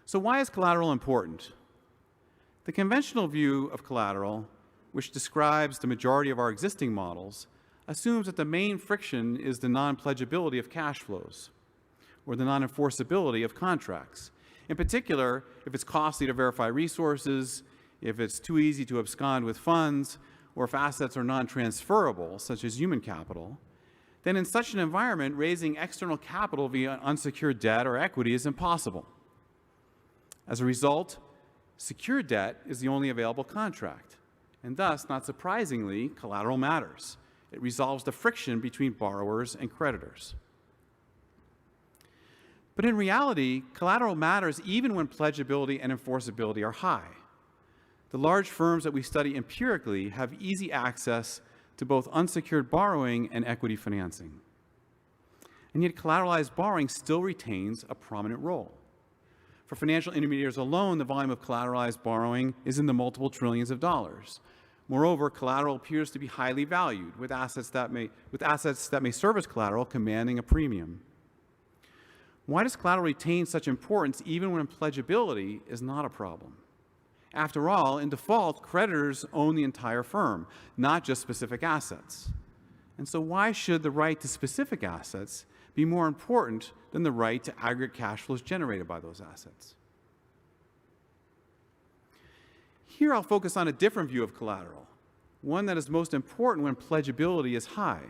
So why is collateral important? The conventional view of collateral, which describes the majority of our existing models, assumes that the main friction is the non-pledgeability of cash flows, or the non-enforceability of contracts. In particular, if it's costly to verify resources, if it's too easy to abscond with funds, or if assets are non-transferable, such as human capital, then in such an environment, raising external capital via unsecured debt or equity is impossible. As a result, secured debt is the only available contract, and thus, not surprisingly, collateral matters. It resolves the friction between borrowers and creditors. But in reality, collateral matters even when pledgeability and enforceability are high. The large firms that we study empirically have easy access to both unsecured borrowing and equity financing. And yet collateralized borrowing still retains a prominent role. For financial intermediaries alone, the volume of collateralized borrowing is in the multiple trillions of dollars. Moreover, collateral appears to be highly valued, with assets that may serve as collateral commanding a premium. Why does collateral retain such importance even when pledgeability is not a problem? After all, in default, creditors own the entire firm, not just specific assets. And so why should the right to specific assets be more important than the right to aggregate cash flows generated by those assets? Here I'll focus on a different view of collateral, one that is most important when pledgeability is high.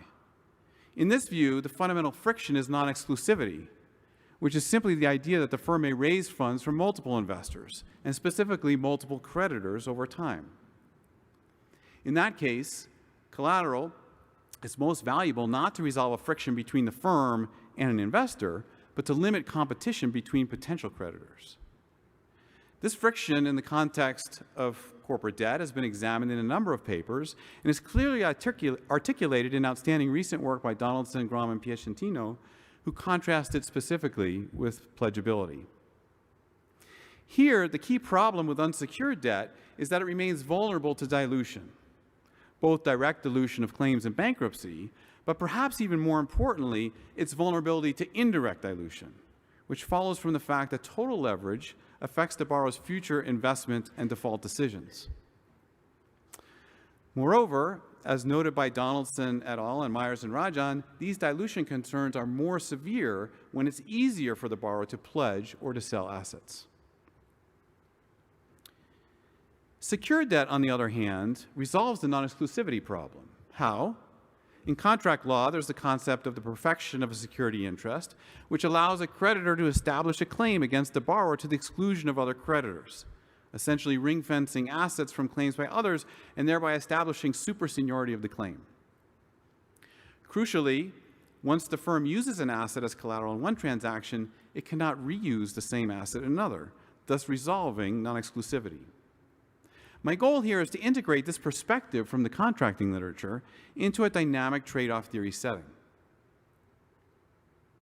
In this view, the fundamental friction is non-exclusivity, which is simply the idea that the firm may raise funds from multiple investors, and specifically multiple creditors over time. In that case, collateral is most valuable not to resolve a friction between the firm and an investor, but to limit competition between potential creditors. This friction in the context of corporate debt has been examined in a number of papers and is clearly articulated in outstanding recent work by Donaldson, Grom, and Piacentino, who contrasted specifically with pledgeability. Here, the key problem with unsecured debt is that it remains vulnerable to dilution, both direct dilution of claims in bankruptcy, but perhaps even more importantly, its vulnerability to indirect dilution, which follows from the fact that total leverage affects the borrower's future investment and default decisions. Moreover, as noted by Donaldson et al. And Myers and Rajan, these dilution concerns are more severe when it's easier for the borrower to pledge or to sell assets. Secured debt, on the other hand, resolves the non-exclusivity problem. How? In contract law, there's the concept of the perfection of a security interest, which allows a creditor to establish a claim against the borrower to the exclusion of other creditors, essentially ring-fencing assets from claims by others and thereby establishing superseniority of the claim. Crucially, once the firm uses an asset as collateral in one transaction, it cannot reuse the same asset in another, thus resolving non-exclusivity. My goal here is to integrate this perspective from the contracting literature into a dynamic trade-off theory setting.